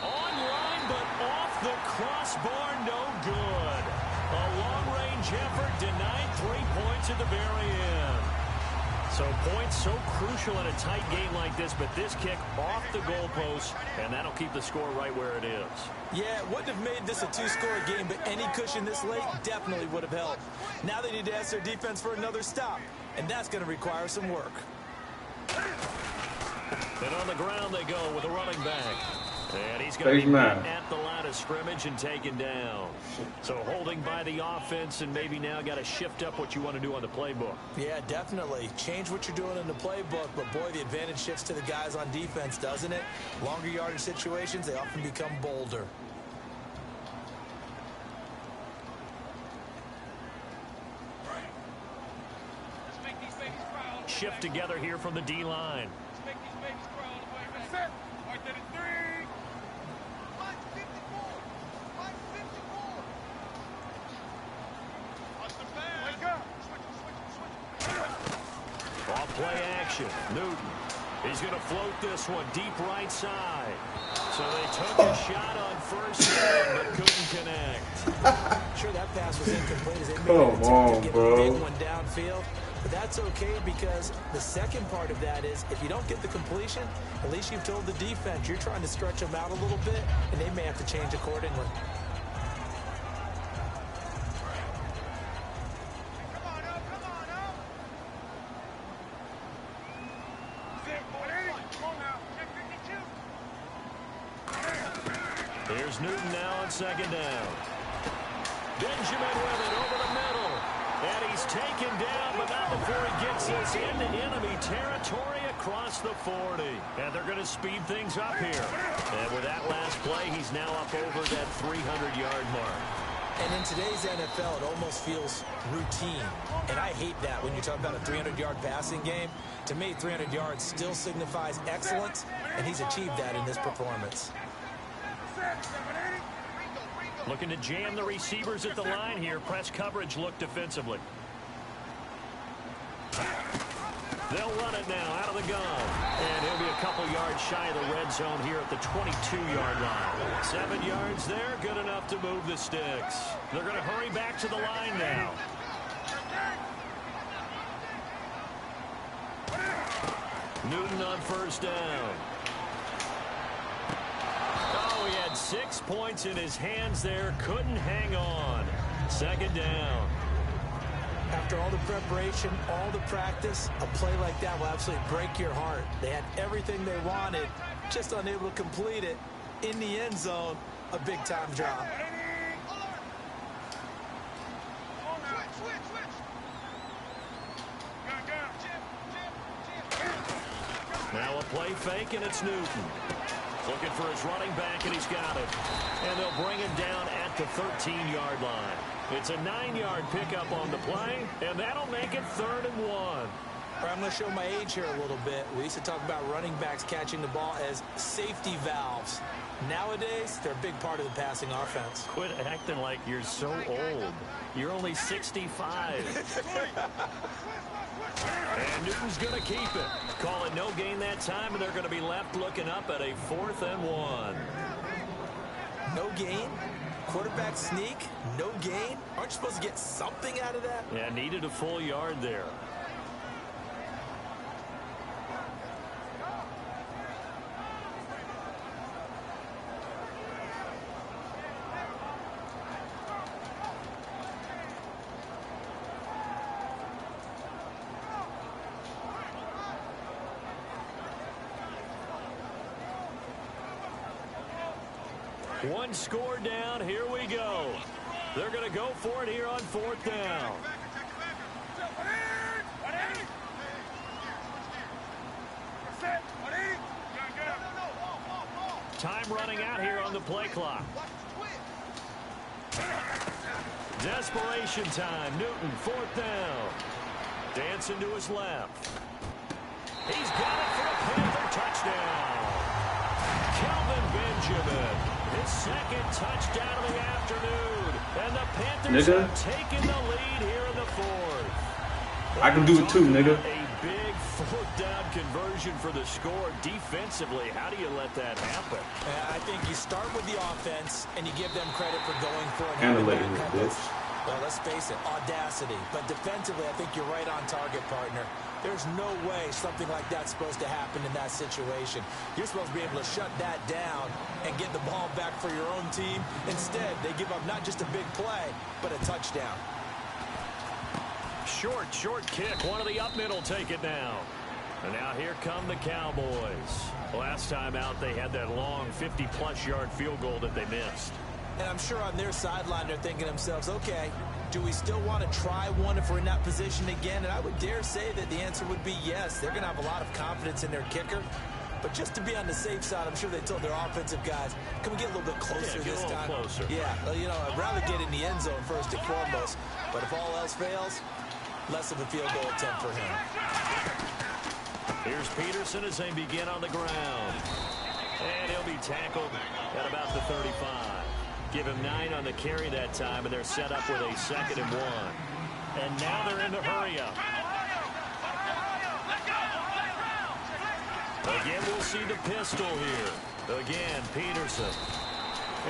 Online, but off the crossbar, no good. A long-range effort denied 3 points at the very end. So points so crucial in a tight game like this, but this kick off the goalpost, and that'll keep the score right where it is. Yeah, it wouldn't have made this a 2-score game, but any cushion this late definitely would have helped. Now they need to ask their defense for another stop, and that's going to require some work. And on the ground they go with a running back. And he's going to be met at the line of scrimmage and taken down. So holding by the offense, and maybe now got to shift up what you want to do on the playbook. Yeah, definitely. Change what you're doing in the playbook, but boy, the advantage shifts to the guys on defense, doesn't it? Longer yardage situations, they often become bolder. shift together here from the D-line. Off play action. Newton. He's going to float this one deep right side. So they took a shot on first down, but couldn't connect. Sure, that pass was incomplete as they made an attempt to get a big one downfield. But that's okay because the second part of that is if you don't get the completion, at least you've told the defense you're trying to stretch them out a little bit, and they may have to change accordingly. Here's Newton now on second down. Benjamin with it over the middle. And he's taken down, but not before he gets us into enemy territory across the 40. And they're going to speed things up here. And with that last play, he's now up over that 300-yard mark. And in today's NFL, it almost feels routine. And I hate that when you talk about a 300-yard passing game. To me, 300 yards still signifies excellence, and he's achieved that in this performance. Looking to jam the receivers at the line here. Press coverage look defensively. They'll run it now out of the gun. And he'll be a couple yards shy of the red zone here at the 22-yard line. 7 yards there, good enough to move the sticks. They're going to hurry back to the line now. Newton on first down. Oh, he had 6 points in his hands there. Couldn't hang on. Second down. After all the preparation, all the practice, a play like that will absolutely break your heart. They had everything they wanted, just unable to complete it. In the end zone, a big-time drop. Now a play fake, and it's Newton. Looking for his running back, and he's got it. And they'll bring him down at the 13-yard line. It's a 9-yard pickup on the play, and that'll make it 3rd and 1. I'm going to show my age here a little bit. We used to talk about running backs catching the ball as safety valves. Nowadays, they're a big part of the passing offense. Quit acting like you're so old. You're only 65. And Newton's going to keep it. Call it no gain that time, and they're going to be left looking up at a 4th and 1. No gain? Quarterback sneak? No gain? Aren't you supposed to get something out of that? Yeah, needed a full yard there. One score down. Here we go. They're going to go for it here on 4th down. Time running out here on the play clock. Desperation time. Newton, 4th down. Dancing to his left. He's got it for a Panther touchdown. Kelvin Benjamin. His 2nd touchdown of the afternoon. And the Panthers have taken the lead here in the 4th. I can do it too, nigga. A big 4th down conversion for the score. Defensively, how do you let that happen? I think you start with the offense, and you give them credit for going for it. Analytic, bitch. Well, let's face it, audacity. But defensively, I think you're right on target, partner. There's no way something like that's supposed to happen in that situation. You're supposed to be able to shut that down and get the ball back for your own team. Instead, they give up not just a big play, but a touchdown. Short kick. One of the up middle take it now. And now here come the Cowboys. Last time out, they had that long 50-plus yard field goal that they missed. And I'm sure on their sideline, they're thinking to themselves, okay, do we still want to try one if we're in that position again? And I would dare say that the answer would be yes. They're going to have a lot of confidence in their kicker. But just to be on the safe side, I'm sure they told their offensive guys, can we get a little bit closer this time? Closer. Yeah, you know, I'd rather get in the end zone first and foremost. But if all else fails, less of a field goal attempt for him. Here's Peterson as they begin on the ground. And he'll be tackled at about the 35. Give him 9 on the carry that time, and they're set up with a 2nd and 1. And now they're in the hurry-up. Again, we'll see the pistol here. Again, Peterson.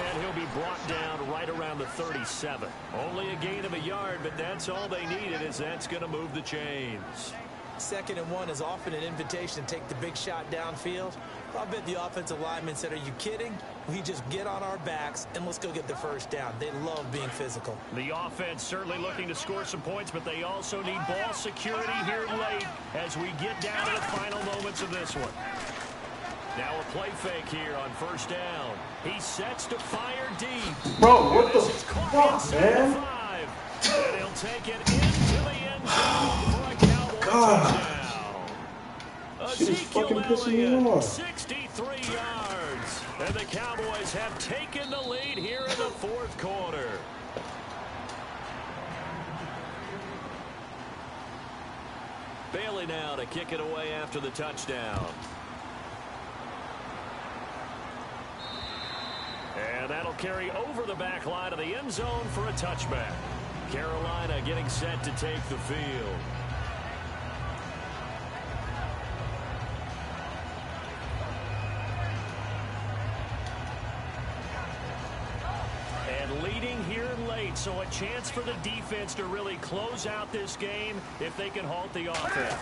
And he'll be brought down right around the 37. Only a gain of a yard, but that's all they needed, as that's going to move the chains. 2nd and 1 is often an invitation to take the big shot downfield. I bet the offensive lineman said, are you kidding? We just get on our backs and let's go get the first down. They love being physical. The offense certainly looking to score some points, but they also need ball security here late as we get down to the final moments of this one. Now a play fake here on 1st down. He sets to fire deep. Bro, what the fuck, man? And he'll take it into the end zone for a Cowboy touchdown. Shit is fucking pissing me off. 63 yards. And the Cowboys have taken the lead here in the 4th quarter. Bailey now to kick it away after the touchdown. And that'll carry over the back line of the end zone for a touchback. Carolina getting set to take the field. And leading here late, so a chance for the defense to really close out this game if they can halt the offense.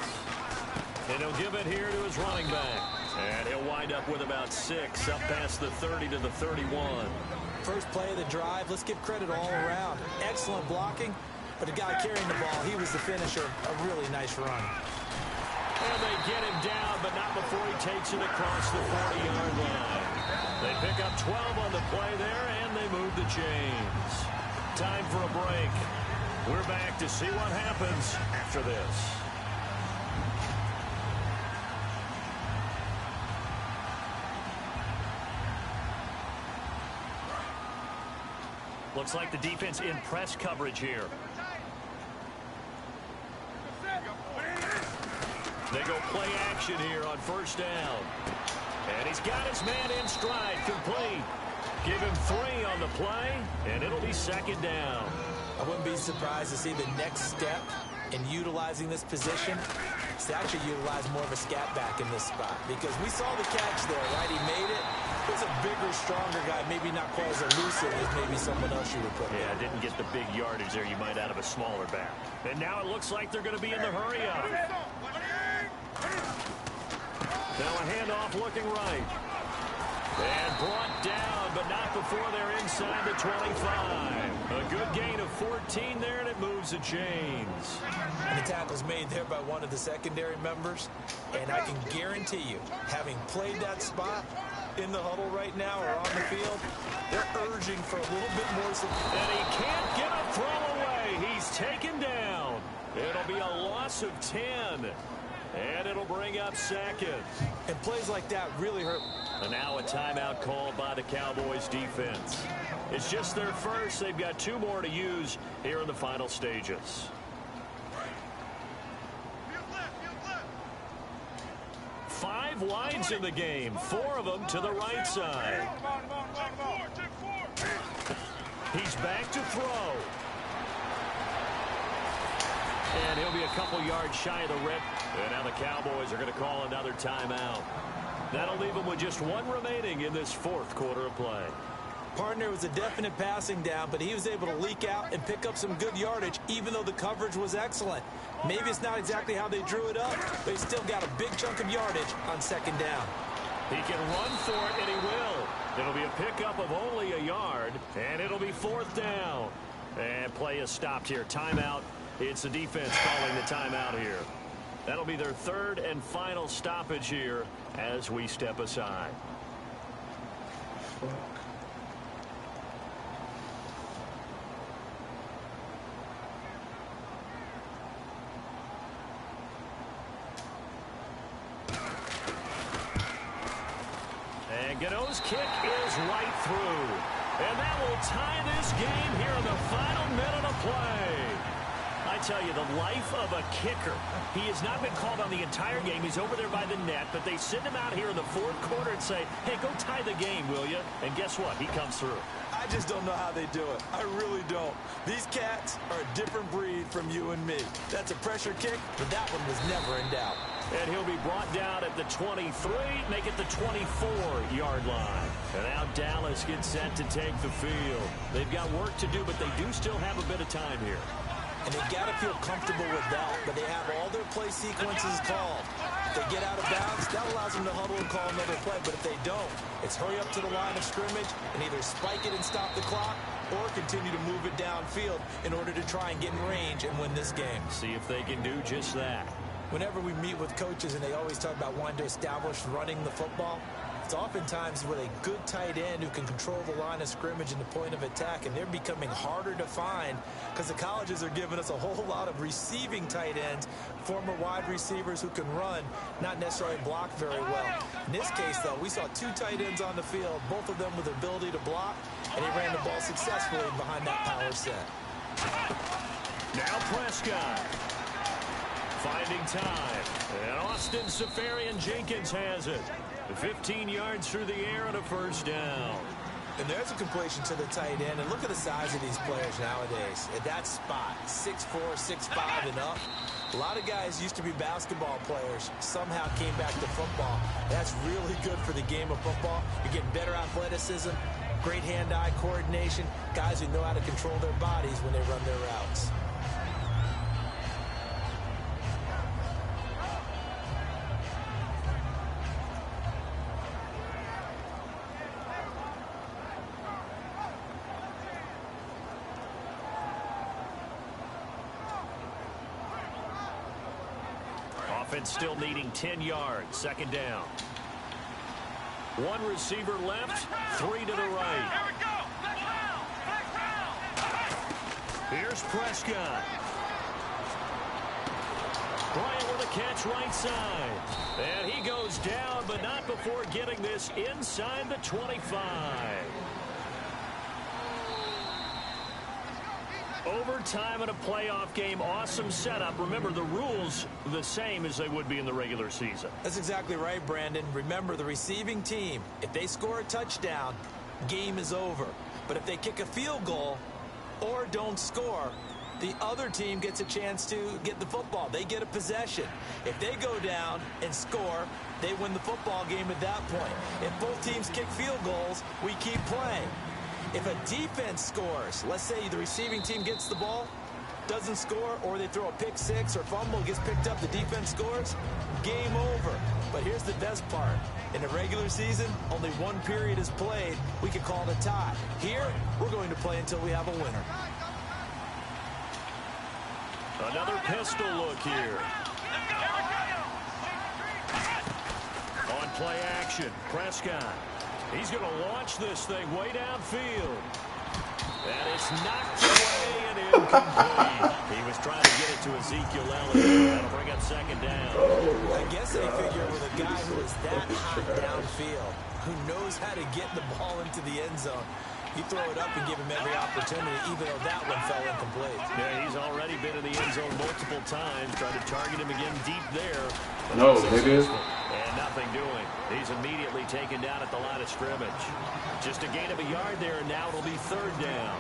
And he'll give it here to his running back. And he'll wind up with about 6 up past the 30 to the 31. First play of the drive, let's give credit all around. Excellent blocking, but the guy carrying the ball, he was the finisher. A really nice run. And they get him down, but not before he takes it across the 40-yard line. They pick up 12 on the play there, and they move the chains. Time for a break. We're back to see what happens after this. Looks like the defense in press coverage here. They go play action here on 1st down. And he's got his man in stride, complete. Give him 3 on the play, and it'll be 2nd down. I wouldn't be surprised to see the next step in utilizing this position is to actually utilize more of a scat back in this spot. Because we saw the catch there, right? He made it. He's a bigger, stronger guy, maybe not quite as elusive as maybe someone else you would put. Yeah, didn't get the big yardage there you might out of a smaller back. And now it looks like they're going to be in the hurry-up. Now a handoff looking right. And brought down, but not before they're inside the 25. A good gain of 14 there, and it moves the chains. And the tackle's made there by one of the secondary members. And I can guarantee you, having played that spot in the huddle right now or on the field, they're urging for a little bit more support. And he can't get a throw away. He's taken down. It'll be a loss of 10. And it'll bring up 2nd. And plays like that really hurt. And now a timeout called by the Cowboys defense. It's just their first. They've got 2 more to use here in the final stages. Five wides in the game, 4 of them to the right side. He's back to throw. And he'll be a couple yards shy of the rip. And now the Cowboys are going to call another timeout. That'll leave them with just 1 remaining in this 4th quarter of play. Partner was a definite passing down, but he was able to leak out and pick up some good yardage, even though the coverage was excellent. Maybe it's not exactly how they drew it up, but he still got a big chunk of yardage on 2nd down. He can run for it, and he will. It'll be a pickup of only a yard, and it'll be 4th down. And play is stopped here. Timeout. It's the defense calling the timeout here. That'll be their 3rd and final stoppage here as we step aside. And Gano's kick is right through. And that will tie this game here in the final minute of play. I tell you, the life of a kicker. He has not been called on the entire game. He's over there by the net, but they send him out here in the fourth quarter and say, hey, go tie the game, will you? And guess what? He comes through. I just don't know how they do it. I really don't. These cats are a different breed from you and me. That's a pressure kick, but that one was never in doubt. And he'll be brought down at the 23, make it the 24-yard line. And now Dallas gets set to take the field. They've got work to do, but they do still have a bit of time here. And they've got to feel comfortable with that, but they have all their play sequences called. If they get out of bounds, that allows them to huddle and call another play. But if they don't, it's hurry up to the line of scrimmage and either spike it and stop the clock or continue to move it downfield in order to try and get in range and win this game. See if they can do just that. Whenever we meet with coaches and they always talk about wanting to establish running the football, it's oftentimes with a good tight end who can control the line of scrimmage and the point of attack, and they're becoming harder to find because the colleges are giving us a whole lot of receiving tight ends, former wide receivers who can run, not necessarily block very well. In this case, though, we saw two tight ends on the field, both of them with the ability to block, and he ran the ball successfully behind that power set. Now Prescott. Finding time. And Austin Safarian-Jenkins has it. 15 yards through the air and a first down. And there's a completion to the tight end. And look at the size of these players nowadays. At that spot, 6'4", 6'5", and up. A lot of guys used to be basketball players. Somehow came back to football. That's really good for the game of football. You're getting better athleticism, great hand-eye coordination, guys who know how to control their bodies when they run their routes. Offense still needing 10 yards. Second down. One receiver left, three to the right. Here's Prescott. Bryant with a catch right side. And he goes down, but not before getting this inside the 25. Overtime in a playoff game, awesome setup. Remember, the rules the same as they would be in the regular season. That's exactly right, Brandon. Remember, the receiving team, if they score a touchdown, game is over. But if they kick a field goal or don't score, the other team gets a chance to get the football. They get a possession. If they go down and score, they win the football game at that point. If both teams kick field goals, we keep playing. If a defense scores, let's say the receiving team gets the ball, doesn't score, or they throw a pick six or fumble, gets picked up, the defense scores, game over. But here's the best part. In the regular season, only one period is played. We can call it a tie. Here, we're going to play until we have a winner. Another pistol look here. On play action, Prescott. He's going to launch this thing way downfield. And it's knocked away and incomplete. He was trying to get it to Ezekiel Elliott. That'll bring up second down. I guess they figure with a guy who is that hot downfield, who knows how to get the ball into the end zone, you throw it up and give him every opportunity, even though that one fell incomplete. Yeah, he's already been in the end zone multiple times, trying to target him again deep there. No, nigga. And nothing doing. He's immediately taken down at the line of scrimmage. Just a gain of a yard there, and now it'll be third down.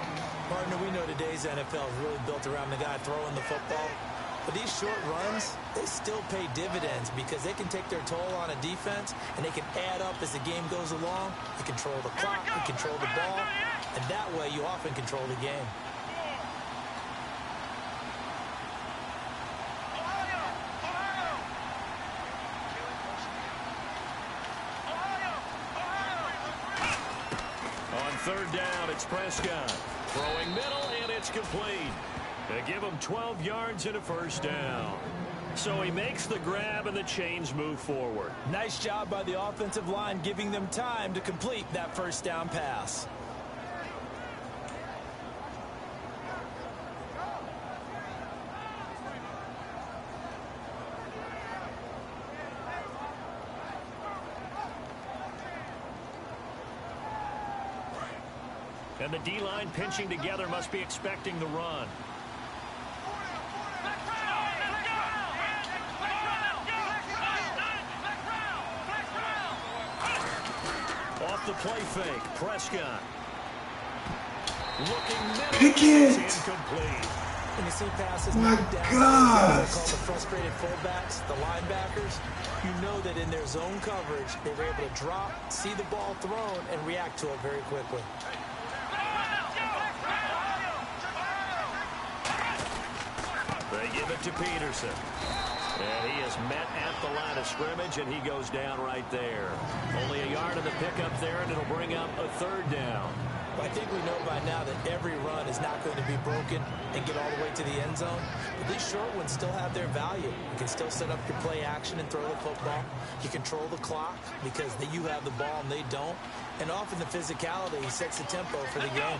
Partner, we know today's NFL is really built around the guy throwing the football. But these short runs, they still pay dividends because they can take their toll on a defense, and they can add up as the game goes along. You control the clock, you control the ball, and that way you often control the game. On third down, it's Prescott. Throwing middle, and it's complete. They give him 12 yards and a first down. So he makes the grab, and the chains move forward. Nice job by the offensive line, giving them time to complete that first down pass. And the D-line pinching together must be expecting the run. off the play fake. Prescott. Looking middle. Pick it! Incomplete. And you see passes My knocked down. God! They call the frustrated fullbacks, the linebackers. You know that in their zone coverage, they were able to drop, see the ball thrown, and react to it very quickly. They give it to Peterson. And he is met at the line of scrimmage, and he goes down right there. Only a yard of the pickup there, and it'll bring up a third down. Well, I think we know by now that every run is not going to be broken and get all the way to the end zone. But these short ones still have their value. You can still set up your play action and throw the football. You control the clock because you have the ball and they don't. And often the physicality sets the tempo for the game.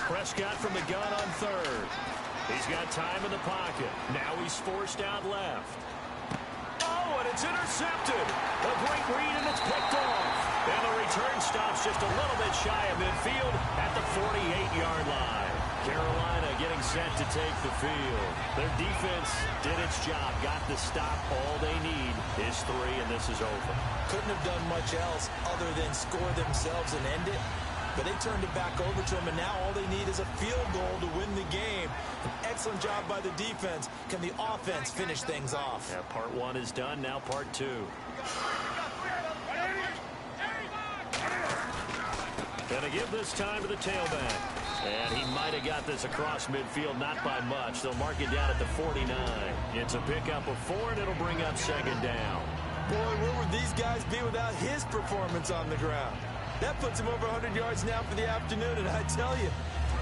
Prescott from the gun on third. He's got time in the pocket. Now he's forced out left. Oh, and it's intercepted. A great read, and it's picked off. And the return stops just a little bit shy of midfield at the 48-yard line. Carolina getting set to take the field. Their defense did its job, got the stop. All they need is 3, and this is over. Couldn't have done much else other than score themselves and end it. But they turned it back over to them, and now all they need is a field goal to win the game. An excellent job by the defense. Can the offense finish things off? Yeah, part 1 is done, now part 2. Gonna give this time to the tailback. And he might have got this across midfield, not by much. They'll mark it down at the 49. It's a pickup of 4, and it'll bring up second down. Boy, where would these guys be without his performance on the ground? That puts him over 100 yards now for the afternoon, and I tell you,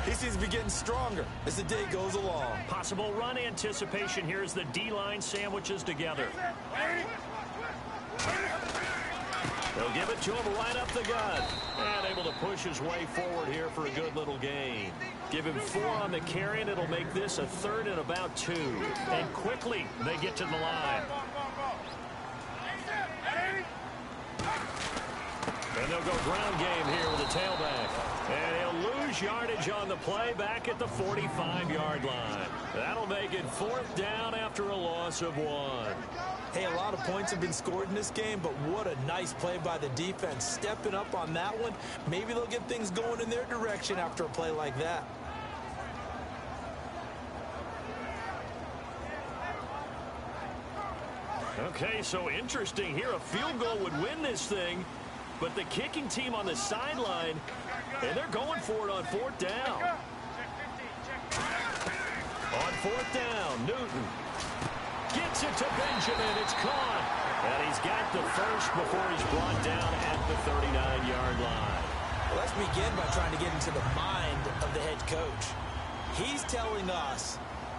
he seems to be getting stronger as the day goes along. Possible run anticipation here as the D-line sandwiches together. They'll give it to him right up the gut. And able to push his way forward here for a good little gain. Give him 4 on the carry, and it'll make this a 3rd and about 2. And quickly, they get to the line. And they'll go ground game here with the tailback. And he'll lose yardage on the play back at the 45-yard line. That'll make it 4th down after a loss of 1. Hey, a lot of points have been scored in this game, but what a nice play by the defense. Stepping up on that one, maybe they'll get things going in their direction after a play like that. Okay, so interesting here. A field goal would win this thing, but the kicking team on the sideline, and they're going for it on 4th down. On 4th down, Newton gets it to Benjamin. It's caught. And he's got the first before he's brought down at the 39-yard line. Well, let's begin by trying to get into the mind of the head coach. He's telling us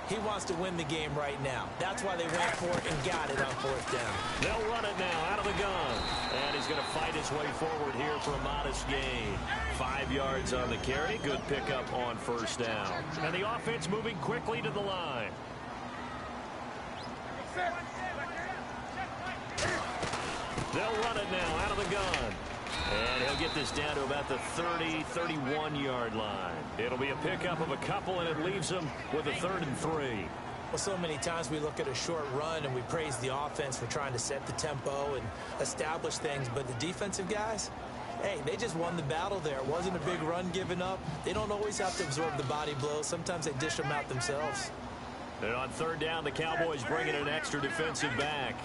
he wants to win the game right now. That's why they went for it and got it on 4th down. They'll run it now out of the gun. And he's going to fight his way forward here for a modest gain. 5 yards on the carry. Good pickup on 1st down. And the offense moving quickly to the line. They'll run it now out of the gun. And he'll get this down to about the 30, 31-yard line. It'll be a pickup of a couple, and it leaves him with a 3rd and 3. Well, so many times we look at a short run and we praise the offense for trying to set the tempo and establish things, but the defensive guys, hey, they just won the battle there. It wasn't a big run given up. They don't always have to absorb the body blows. Sometimes they dish them out themselves. And on 3rd down, the Cowboys bring in an extra defensive back.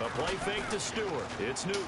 A play fake to Stewart. It's Newton.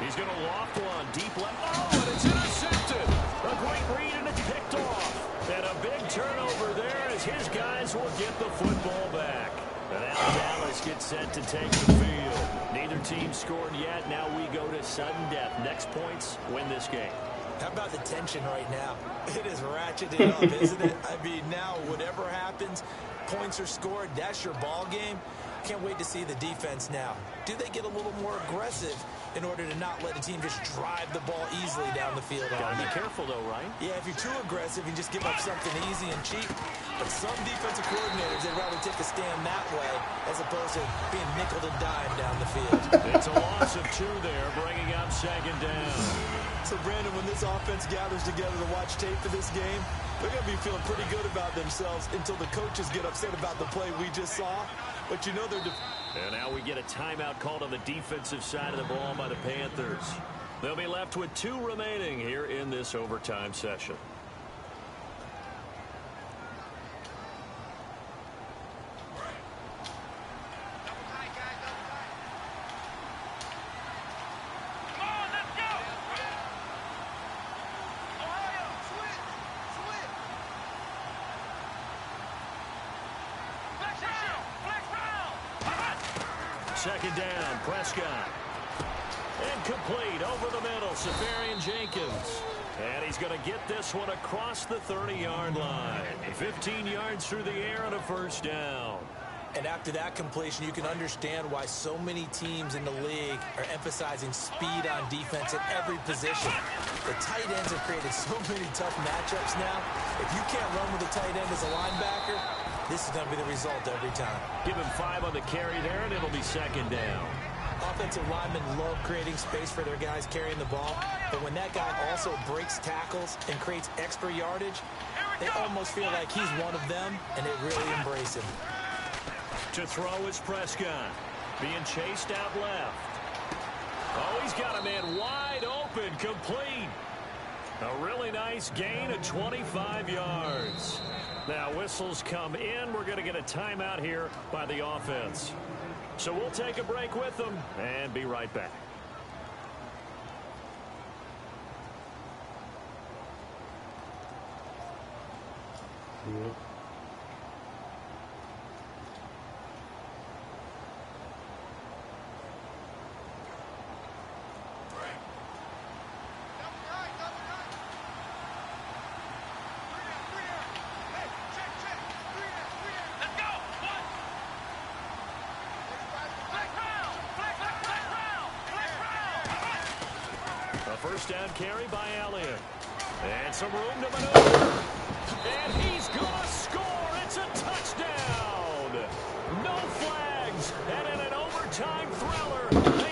He's going to loft one deep left. Oh, and it's intercepted. A great read, and it's picked off. And a big turnover there as his guys will get the football back. And now Dallas gets set to take the field. Neither team scored yet. Now we go to sudden death. Next points win this game. How about the tension right now? It is ratcheted up, isn't it? I mean, now whatever happens, points are scored. That's your ball game. Can't wait to see the defense now. Do they get a little more aggressive in order to not let the team just drive the ball easily down the field? Gotta be careful, though, right? Yeah, if you're too aggressive and just give up something easy and cheap, But some defensive coordinators, they'd rather take a stand that way as opposed to being nickeled and dimed down the field. It's a loss of 2 there, bringing up 2nd down. So, Brandon, when this offense gathers together to watch tape for this game, they're going to be feeling pretty good about themselves until the coaches get upset about the play we just saw. But you know they're... And now we get a timeout called on the defensive side of the ball by the Panthers. They'll be left with 2 remaining here in this overtime session. Second down, Prescott. Incomplete over the middle, Safarian Jenkins. And he's going to get this one across the 30-yard line. 15 yards through the air and a first down. And after that completion, you can understand why so many teams in the league are emphasizing speed on defense at every position. The tight ends have created so many tough matchups now. If you can't run with a tight end as a linebacker, this is going to be the result every time. Give him 5 on the carry there, and it'll be second down. Offensive linemen love creating space for their guys carrying the ball, but when that guy also breaks tackles and creates extra yardage, they almost feel like he's one of them, and they really embrace him. To throw is Prescott, being chased out left. Oh, he's got a man wide open, complete. A really nice gain of 25 yards. Now whistles come in. We're going to get a timeout here by the offense. So we'll take a break with them and be right back. Yep. First down carry by Elliott. And some room to maneuver. And he's going to score. It's a touchdown. No flags. And in an overtime thriller,